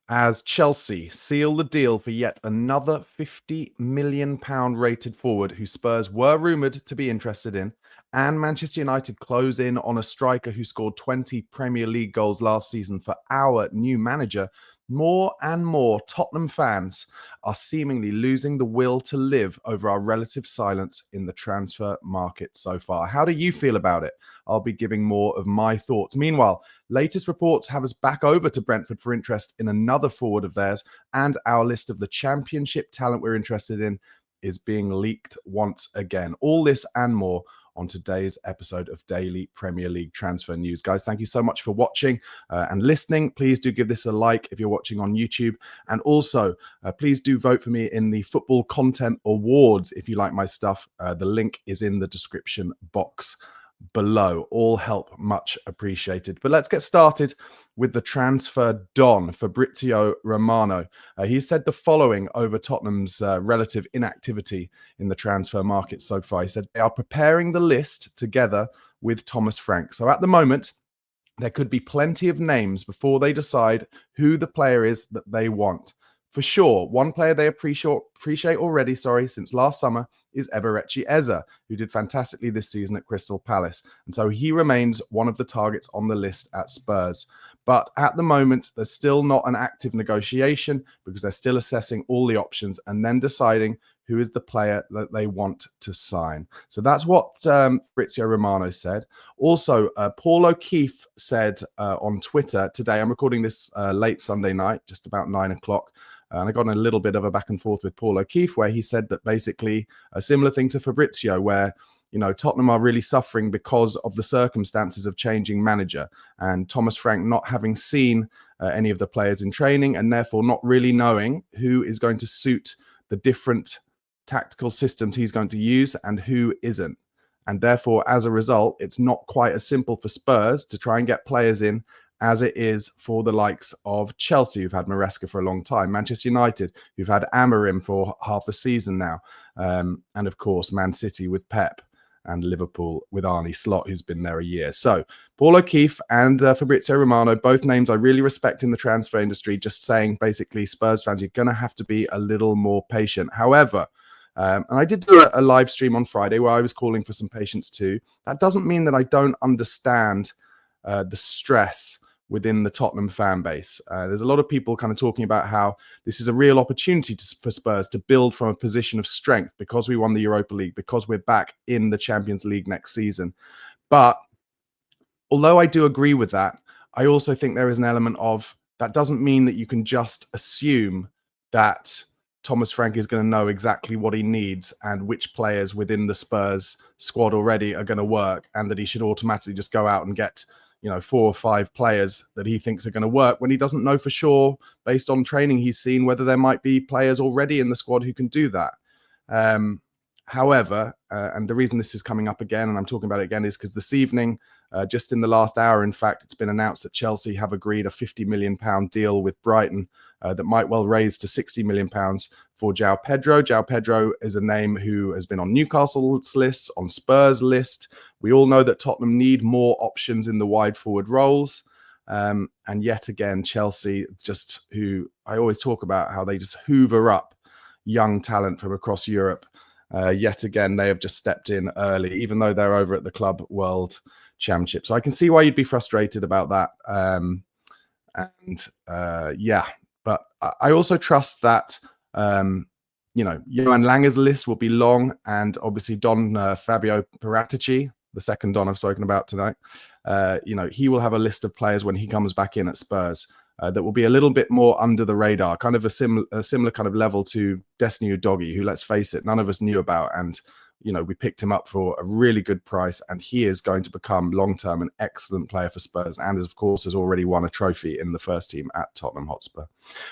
as Chelsea seal the deal for yet another £50 million rated forward who Spurs were rumoured to be interested in, and Manchester United close in on a striker who scored 20 Premier League goals last season for our new manager, more and more Tottenham fans are seemingly losing the will to live over our relative silence in the transfer market so far. How do you feel about it? I'll be giving more of my thoughts. Meanwhile, latest reports have us back over to Brentford for interest in another forward of theirs, and our list of the championship talent we're interested in is being leaked once again. All this and more on today's episode of Daily Premier League Transfer News. Guys, thank you so much for watching and listening. Please do give this a like if you're watching on YouTube. And also, please do vote for me in the Football Content Awards if you like my stuff. The link is in the description box below. All help much appreciated. But let's get started with the transfer don, Fabrizio Romano. He said the following over Tottenham's relative inactivity in the transfer market so far. He said they are preparing the list together with Thomas Frank. So at the moment, there could be plenty of names before they decide who the player is that they want. For sure, one player they appreciate already, since last summer is Eberechi Eze, who did fantastically this season at Crystal Palace. And so he remains one of the targets on the list at Spurs. But at the moment, there's still not an active negotiation because they're still assessing all the options and then deciding who is the player that they want to sign. So that's what Fabrizio Romano said. Also, Paul O'Keefe said on Twitter today, I'm recording this late Sunday night, just about 9 o'clock, and I got in a little bit of a back and forth with Paul O'Keefe where he said that basically a similar thing to Fabrizio, where Tottenham are really suffering because of the circumstances of changing manager and Thomas Frank not having seen any of the players in training and therefore not really knowing who is going to suit the different tactical systems he's going to use and who isn't. And therefore, as a result, it's not quite as simple for Spurs to try and get players in as it is for the likes of Chelsea, who've had Maresca for a long time, Manchester United, who've had Amorim for half a season now, and of course, Man City with Pep, and Liverpool with Arne Slot, who's been there a year. So Paul O'Keefe and Fabrizio Romano, both names I really respect in the transfer industry, just saying basically, Spurs fans, you're going to have to be a little more patient. However, and I did do a live stream on Friday where I was calling for some patience too. That doesn't mean that I don't understand the stress within the Tottenham fan base. There's a lot of people kind of talking about how this is a real opportunity for Spurs to build from a position of strength because we won the Europa League, because we're back in the Champions League next season. But although I do agree with that, I also think there is an element of that doesn't mean that you can just assume that Thomas Frank is going to know exactly what he needs and which players within the Spurs squad already are going to work, and that he should automatically just go out and get 4 or 5 players that he thinks are going to work when he doesn't know for sure, based on training he's seen, whether there might be players already in the squad who can do that. However, and the reason this is coming up again, and I'm talking about it again, is because this evening, just in the last hour, in fact, it's been announced that Chelsea have agreed a £50 million deal with Brighton that might well raise to £60 million for João Pedro. João Pedro is a name who has been on Newcastle's list, on Spurs' list. We all know that Tottenham need more options in the wide forward roles. And yet again, Chelsea, just who I always talk about how they just hoover up young talent from across Europe. Yet again, they have just stepped in early, even though they're over at the Club World Championship. So I can see why you'd be frustrated about that. But I also trust that, Johan Langer's list will be long, and obviously Don Fabio Paratici, the second Don I've spoken about tonight, he will have a list of players when he comes back in at Spurs that will be a little bit more under the radar, kind of a similar kind of level to Destiny Udogie, who, let's face it, none of us knew about. And, we picked him up for a really good price, and he is going to become long-term an excellent player for Spurs, and of course has already won a trophy in the first team at Tottenham Hotspur.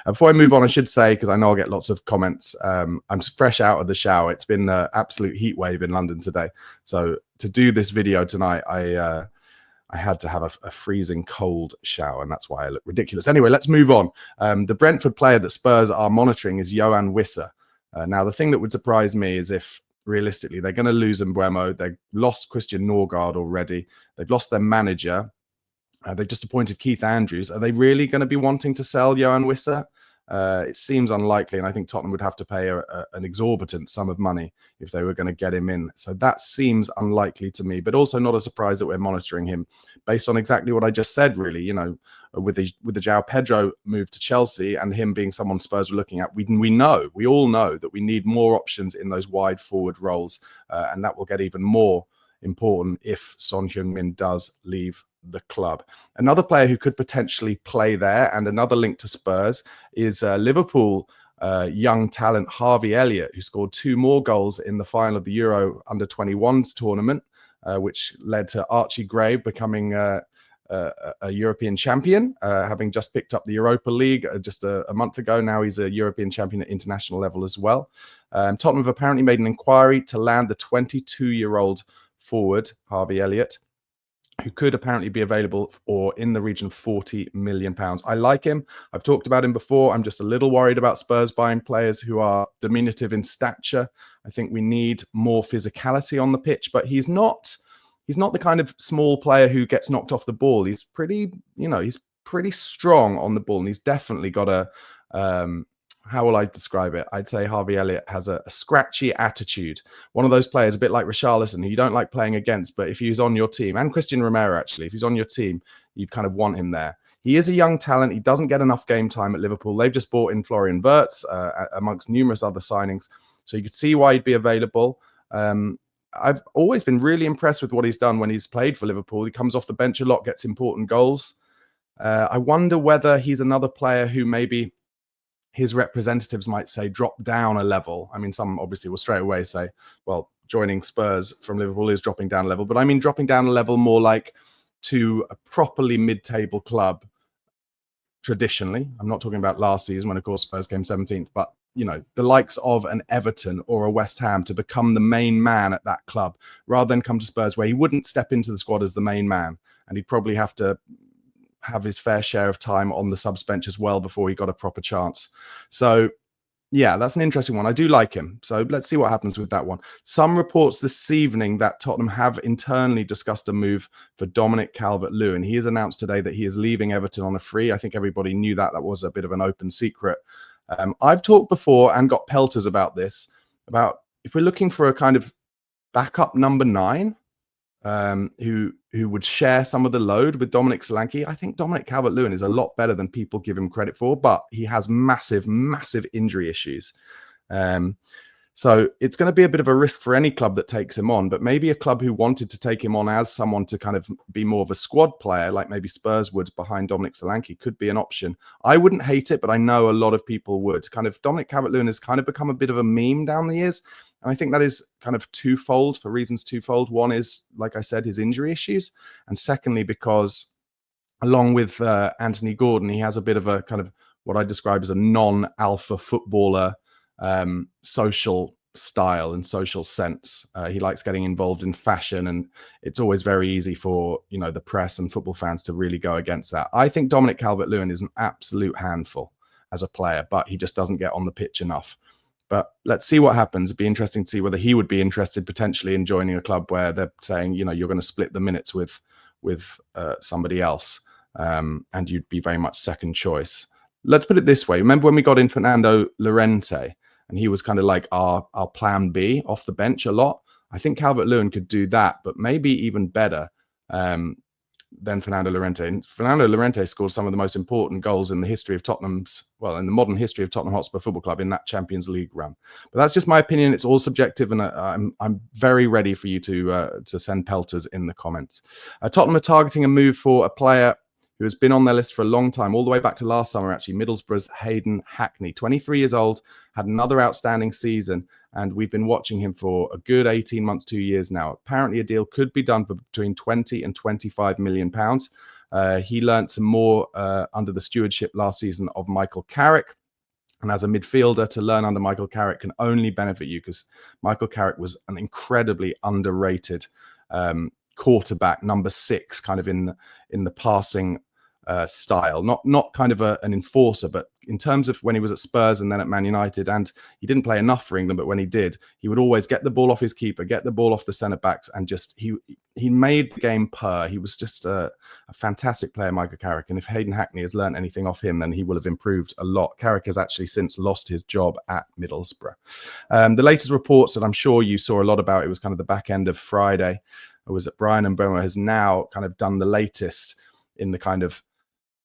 Before I move on, I should say, because I know I'll get lots of comments, I'm fresh out of the shower. It's been an absolute heat wave in London today. So to do this video tonight, I had to have a freezing cold shower, and that's why I look ridiculous. Anyway, let's move on. The Brentford player that Spurs are monitoring is Yohan Wissa. Now, the thing that would surprise me is if, realistically, they're going to lose Mbeumo. They've lost Christian Norgard already. They've lost their manager. They've just appointed Keith Andrews. Are they really going to be wanting to sell Johan Wissa? It seems unlikely, and I think Tottenham would have to pay an exorbitant sum of money if they were going to get him in. So that seems unlikely to me, but also not a surprise that we're monitoring him based on exactly what I just said, really. You know, with the João Pedro move to Chelsea and him being someone Spurs were looking at, we all know that we need more options in those wide forward roles, and that will get even more important if Son Heung-min does leave the club. Another player who could potentially play there, and another link to Spurs, is Liverpool young talent Harvey Elliott, who scored 2 more goals in the final of the Euro Under-21s tournament, which led to Archie Gray becoming a European champion, having just picked up the Europa League just a month ago. Now he's a European champion at international level as well. Tottenham have apparently made an inquiry to land the 22-year-old forward, Harvey Elliott, who could apparently be available for in the region of £40 million. I like him. I've talked about him before. I'm just a little worried about Spurs buying players who are diminutive in stature. I think we need more physicality on the pitch, but he's not the kind of small player who gets knocked off the ball. He's pretty strong on the ball, and he's definitely got a how will I describe it? I'd say Harvey Elliott has a scratchy attitude. One of those players, a bit like Richarlison, who you don't like playing against, but if he's on your team, and Christian Romero, actually, if he's on your team, you kind of want him there. He is a young talent. He doesn't get enough game time at Liverpool. They've just bought in Florian Wirtz, amongst numerous other signings. So you could see why he'd be available. I've always been really impressed with what he's done when he's played for Liverpool. He comes off the bench a lot, gets important goals. I wonder whether he's another player who maybe his representatives might say drop down a level. I mean, some obviously will straight away say, well, joining Spurs from Liverpool is dropping down a level. But I mean, dropping down a level more like to a properly mid-table club traditionally. I'm not talking about last season when, of course, Spurs came 17th, but, you know, the likes of an Everton or a West Ham to become the main man at that club, rather than come to Spurs where he wouldn't step into the squad as the main man. And he'd probably have to have his fair share of time on the subs bench as well before he got a proper chance. So yeah, that's an interesting one. I do like him. So let's see what happens with that one. Some reports this evening that Tottenham have internally discussed a move for Dominic Calvert-Lewin. He has announced today that he is leaving Everton on a free. I think everybody knew that. That was a bit of an open secret. I've talked before and got pelters about this, about if we're looking for a kind of backup number 9, who would share some of the load with Dominic Solanke. I think Dominic Calvert-Lewin is a lot better than people give him credit for, but he has massive injury issues. So it's going to be a bit of a risk for any club that takes him on, but maybe a club who wanted to take him on as someone to kind of be more of a squad player, like maybe Spurs would behind Dominic Solanke, could be an option. I wouldn't hate it, but I know a lot of people would. Kind of Dominic Calvert-Lewin has kind of become a bit of a meme down the years. And I think that is kind of twofold, for reasons twofold. One is, like I said, his injury issues. And secondly, because along with Anthony Gordon, he has a bit of a kind of what I describe as a non-alpha footballer social style and social sense. He likes getting involved in fashion, and it's always very easy for, you know, the press and football fans to really go against that. I think Dominic Calvert-Lewin is an absolute handful as a player, but he just doesn't get on the pitch enough. But let's see what happens. It'd be interesting to see whether he would be interested potentially in joining a club where they're saying, you know, you're going to split the minutes with somebody else, and you'd be very much second choice. Let's put it this way. Remember when we got in Fernando Llorente, and he was kind of like our plan B off the bench a lot? I think Calvert-Lewin could do that, but maybe even better than Fernando Llorente. And Fernando Llorente scored some of the most important goals in the history of Tottenham's, well, in the modern history of Tottenham Hotspur Football Club in that Champions League run. But that's just my opinion. It's all subjective, and I'm very ready for you to send pelters in the comments. Tottenham are targeting a move for a player who has been on their list for a long time, all the way back to last summer, actually, Middlesbrough's Hayden Hackney. 23 years old, had another outstanding season, and we've been watching him for a good 18 months, 2 years now. Apparently, a deal could be done for between 20 and 25 million pounds. He learnt some more under the stewardship last season of Michael Carrick. And as a midfielder, to learn under Michael Carrick can only benefit you, because Michael Carrick was an incredibly underrated quarterback, number 6, kind of in the passing style, not kind of an enforcer, but in terms of when he was at Spurs and then at Man United, and he didn't play enough for England, but when he did, he would always get the ball off his keeper, get the ball off the centre backs, and just he made the game purr. He was just a fantastic player, Michael Carrick, and if Hayden Hackney has learned anything off him, then he will have improved a lot. Carrick has actually since lost his job at Middlesbrough. The latest reports that I'm sure you saw a lot about, it was kind of the back end of Friday, was that Brian Mbeumo has now kind of done the latest in the kind of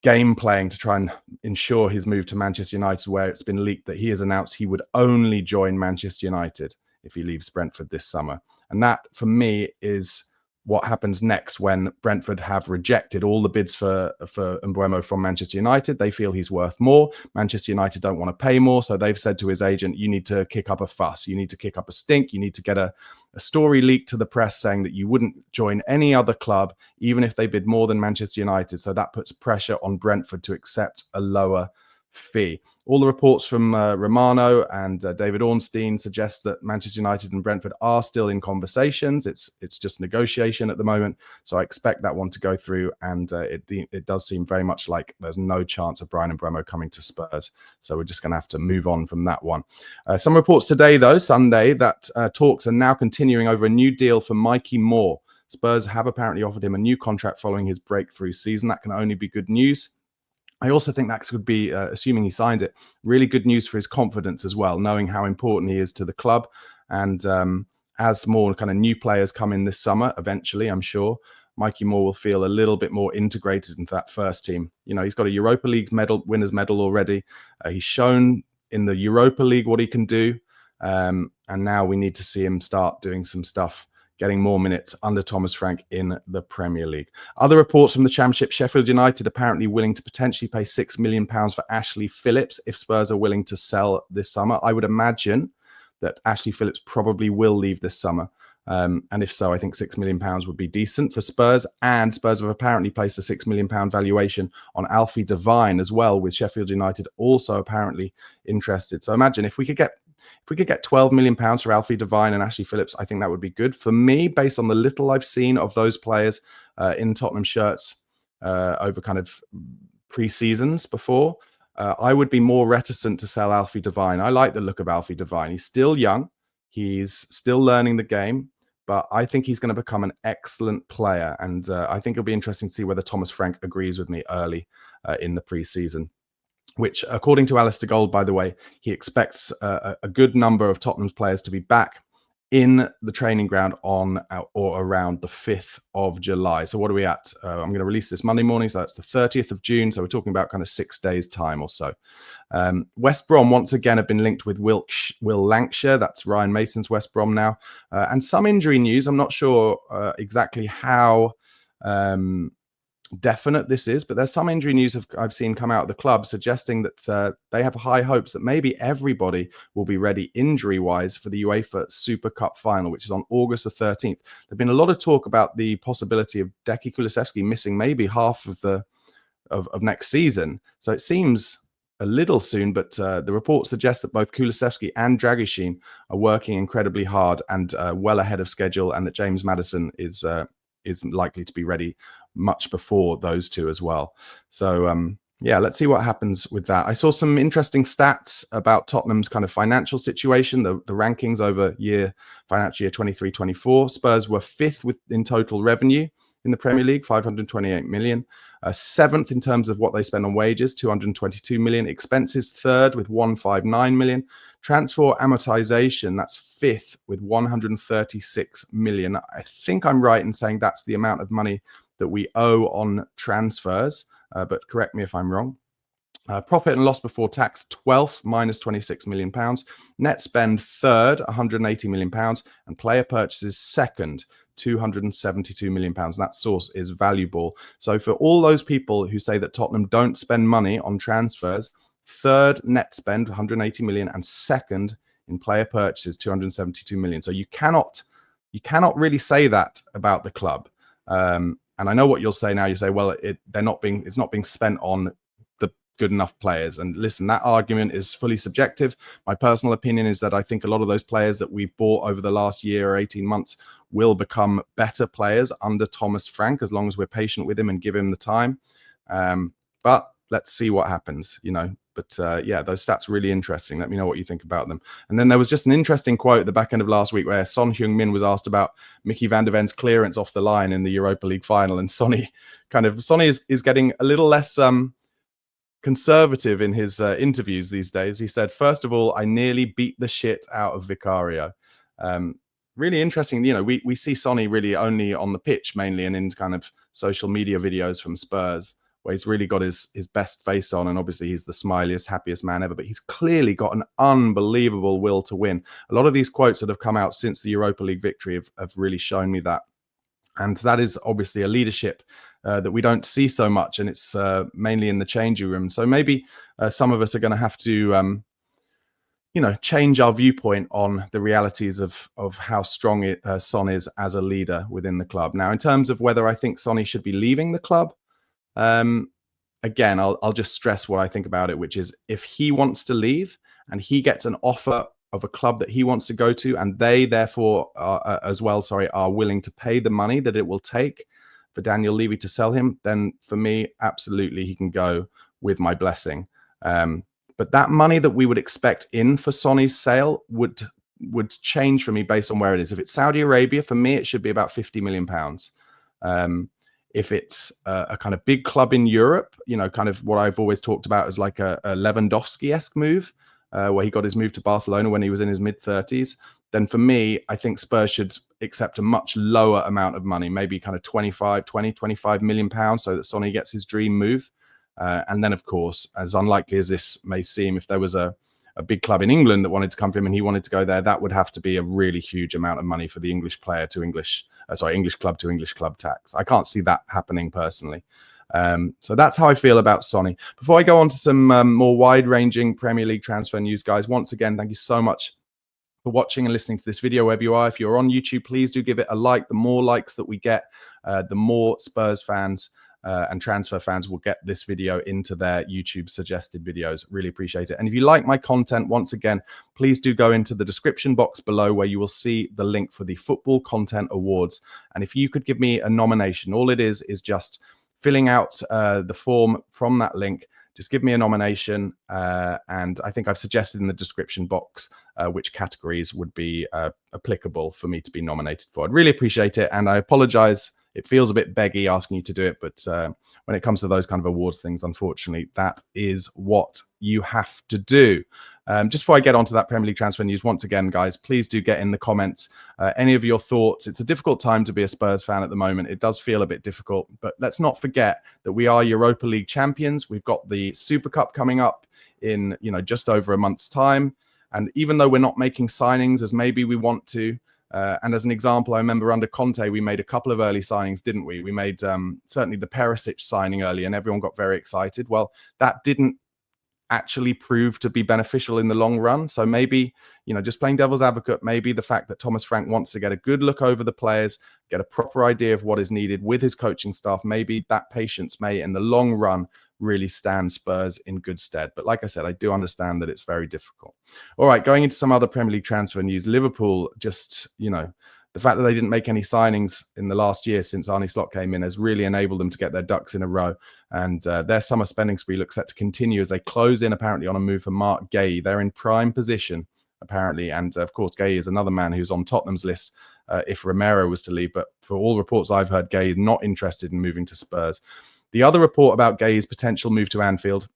game playing to try and ensure his move to Manchester United, where it's been leaked that he has announced he would only join Manchester United if he leaves Brentford this summer. And that, for me, is what happens next when Brentford have rejected all the bids for Mbeumo from Manchester United. They feel he's worth more. Manchester United don't want to pay more, so they've said to his agent, you need to kick up a fuss. You need to kick up a stink. You need to get a story leaked to the press saying that you wouldn't join any other club, even if they bid more than Manchester United. So that puts pressure on Brentford to accept a lower fee. All the reports from Romano and David Ornstein suggest that Manchester United and Brentford are still in conversations. It's just negotiation at the moment, so I expect that one to go through, and it does seem very much like there's no chance of Brian Mbeumo coming to Spurs, so we're just going to have to move on from that one. Some reports today, though, Sunday, that talks are now continuing over a new deal for Mikey Moore. Spurs have apparently offered him a new contract following his breakthrough season. That can only be good news. I also think that could be, assuming he signs it, really good news for his confidence as well, knowing how important he is to the club. And as more kind of new players come in this summer, eventually, I'm sure, Mikey Moore will feel a little bit more integrated into that first team. You know, he's got a Europa League winners medal already. He's shown in the Europa League what he can do. And now we need to see him start doing some stuff, getting more minutes under Thomas Frank in the Premier League. Other reports from the Championship, Sheffield United apparently willing to potentially pay £6 million for Ashley Phillips if Spurs are willing to sell this summer. I would imagine that Ashley Phillips probably will leave this summer. And if so, I think £6 million would be decent for Spurs. And Spurs have apparently placed a £6 million valuation on Alfie Devine as well, with Sheffield United also apparently interested. So imagine if we could get £12 million for Alfie Devine and Ashley Phillips, I think that would be good. For me, based on the little I've seen of those players in Tottenham shirts over kind of pre-seasons before, I would be more reticent to sell Alfie Devine. I like the look of Alfie Devine. He's still young. He's still learning the game, but I think he's going to become an excellent player. And I think it'll be interesting to see whether Thomas Frank agrees with me early in the pre-season, which, according to Alistair Gold, by the way, he expects a good number of Tottenham's players to be back in the training ground on or around the 5th of July. So what are we at? I'm going to release this Monday morning, so that's the 30th of June. So we're talking about kind of 6 days' time or so. West Brom, once again, have been linked with Will Lancashire. That's Ryan Mason's West Brom now. And some injury news. I'm not sure exactly how definite this is, but there's some injury news I've seen come out of the club suggesting that they have high hopes that maybe everybody will be ready injury-wise for the UEFA Super Cup final, which is on August the 13th. There's been a lot of talk about the possibility of Decky Kulusevski missing maybe half of next season. So it seems a little soon, but the report suggests that both Kulusevski and Dragusin are working incredibly hard and well ahead of schedule, and that James Maddison is likely to be ready much before those two as well. So yeah, let's see what happens with that. I saw some interesting stats about Tottenham's kind of financial situation, the rankings over financial year 23-24. Spurs were 5th in total revenue in the Premier League, 528 million. 7th in terms of what they spend on wages, 222 million. Expenses 3rd with 159 million. Transfer amortization, that's 5th with 136 million. I think I'm right in saying that's the amount of money that we owe on transfers, but correct me if I'm wrong. Profit and loss before tax, 12th, minus 26 million pounds. Net spend 3rd, 180 million pounds. And player purchases 2nd, 272 million pounds. That source is valuable. So for all those people who say that Tottenham don't spend money on transfers, 3rd net spend, 180 million, and 2nd in player purchases, 272 million. So you cannot really say that about the club. And I know what you'll say now. You say, well, it's not being spent on the good enough players. And listen, that argument is fully subjective. My personal opinion is that I think a lot of those players that we've bought over the last year or 18 months will become better players under Thomas Frank, as long as we're patient with him and give him the time. But let's see what happens, But yeah, those stats are really interesting. Let me know what you think about them. And then there was just an interesting quote at the back end of last week where Son Heung-min was asked about Mickey van der Ven's clearance off the line in the Europa League final. And Sonny is getting a little less conservative in his interviews these days. He said, first of all, I nearly beat the shit out of Vicario. Really interesting. We see Sonny really only on the pitch mainly and in kind of social media videos from Spurs, where he's really got his best face on, and obviously he's the smiliest, happiest man ever, but he's clearly got an unbelievable will to win. A lot of these quotes that have come out since the Europa League victory have really shown me that. And that is obviously a leadership that we don't see so much, and it's mainly in the changing room. So maybe some of us are going to have to change our viewpoint on the realities of how strong Son is as a leader within the club. Now, in terms of whether I think Sonny should be leaving the club, again, I'll just stress what I think about it, which is if he wants to leave and he gets an offer of a club that he wants to go to, and they therefore are willing to pay the money that it will take for Daniel Levy to sell him, then for me, absolutely, he can go with my blessing. But that money that we would expect in for Sonny's sale would change for me based on where it is. If it's Saudi Arabia, for me, it should be about £50 million. If it's a kind of big club in Europe, kind of what I've always talked about as like a Lewandowski-esque move, where he got his move to Barcelona when he was in his mid-30s, then for me, I think Spurs should accept a much lower amount of money, maybe kind of 25 million pounds, so that Sonny gets his dream move. And then, of course, as unlikely as this may seem, if there was a big club in England that wanted to come for him and he wanted to go there, that would have to be a really huge amount of money for the English player to English club to English club tax. I can't see that happening personally. So that's how I feel about Sonny. Before I go on to some more wide-ranging Premier League transfer news, guys, once again, thank you so much for watching and listening to this video wherever you are. If you're on YouTube, please do give it a like. The more likes that we get, the more Spurs fans and transfer fans will get this video into their YouTube suggested videos. Really appreciate it. And if you like my content, once again, please do go into the description box below where you will see the link for the Football Content Awards. And if you could give me a nomination, all it is just filling out the form from that link. Just give me a nomination, and I think I've suggested in the description box which categories would be applicable for me to be nominated for. I'd really appreciate it, and I apologize. It feels a bit beggy asking you to do it, but when it comes to those kind of awards things, unfortunately, that is what you have to do. Just before I get onto that Premier League transfer news, once again, guys, please do get in the comments any of your thoughts. It's a difficult time to be a Spurs fan at the moment. It does feel a bit difficult, but let's not forget that we are Europa League champions. We've got the Super Cup coming up in just over a month's time. And even though we're not making signings as maybe we want to, and as an example, I remember under Conte, we made a couple of early signings, didn't we? We made certainly the Perisic signing early and everyone got very excited. Well, that didn't actually prove to be beneficial in the long run. So maybe, just playing devil's advocate, maybe the fact that Thomas Frank wants to get a good look over the players, get a proper idea of what is needed with his coaching staff, maybe that patience may in the long run really stand Spurs in good stead. But like I said, I do understand that it's very difficult. All right, going into some other Premier League transfer news, Liverpool just, the fact that they didn't make any signings in the last year since Arne Slot came in has really enabled them to get their ducks in a row. And their summer spending spree looks set to continue as they close in apparently on a move for Mark Gay. They're in prime position, apparently. And of course, Gay is another man who's on Tottenham's list if Romero was to leave. But for all reports I've heard, Gay is not interested in moving to Spurs. The other report about Gay's potential move to Anfield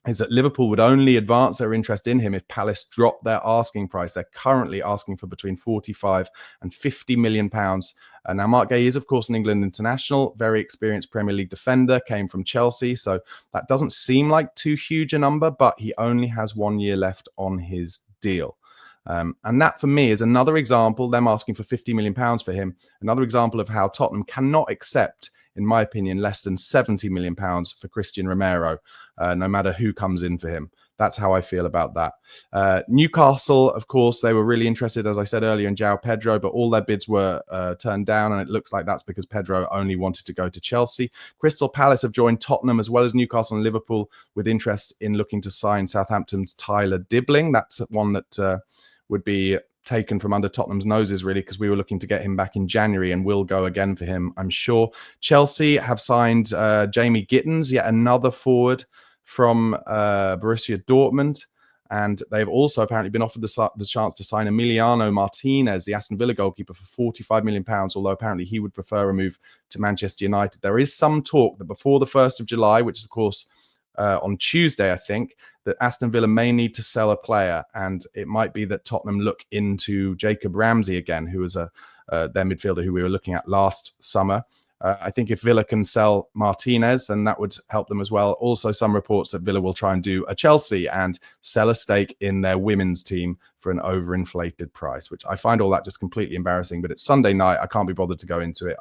is that Liverpool would only advance their interest in him if Palace dropped their asking price. They're currently asking for between 45 and 50 million pounds. Now, Mark Gay is, of course, an England international, very experienced Premier League defender, came from Chelsea. So that doesn't seem like too huge a number, but he only has 1 year left on his deal. And that, for me, is another example, them asking for 50 million pounds for him, another example of how Tottenham cannot accept, in my opinion, less than 70 million pounds for Christian Romero, no matter who comes in for him. That's how I feel about that. Newcastle, of course, they were really interested, as I said earlier, in João Pedro, but all their bids were turned down, and it looks like that's because Pedro only wanted to go to Chelsea. Crystal Palace have joined Tottenham as well as Newcastle and Liverpool with interest in looking to sign Southampton's Tyler Dibbling. That's one that would be taken from under Tottenham's noses, really, because we were looking to get him back in January and will go again for him, I'm sure. Chelsea have signed Jamie Gittins, yet another forward from Borussia Dortmund. And they've also apparently been offered the chance to sign Emiliano Martinez, the Aston Villa goalkeeper, for £45 million, although apparently he would prefer a move to Manchester United. There is some talk that before the 1st of July, which is, of course, on Tuesday, I think, that Aston Villa may need to sell a player, and it might be that Tottenham look into Jacob Ramsey again, who was their midfielder who we were looking at last summer. I think if Villa can sell Martinez, then that would help them as well. Also, some reports that Villa will try and do a Chelsea and sell a stake in their women's team for an overinflated price, which I find all that just completely embarrassing. But it's Sunday night. I can't be bothered to go into it.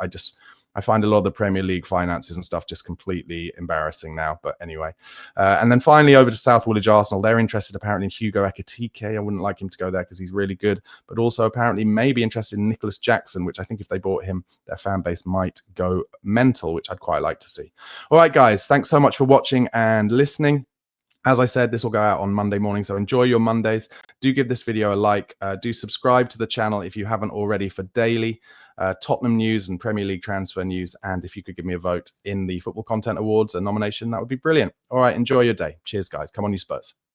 I find a lot of the Premier League finances and stuff just completely embarrassing now. But anyway, and then finally over to South Woolwich Arsenal. They're interested apparently in Hugo Ekitike. I wouldn't like him to go there because he's really good, but also apparently maybe interested in Nicholas Jackson, which I think if they bought him, their fan base might go mental, which I'd quite like to see. All right, guys, thanks so much for watching and listening. As I said, this will go out on Monday morning, so enjoy your Mondays. Do give this video a like. Do subscribe to the channel if you haven't already for daily Tottenham news and Premier League transfer news. And if you could give me a vote in the Football Content Awards, a nomination, that would be brilliant. All right, enjoy your day. Cheers, guys. Come on, you Spurs.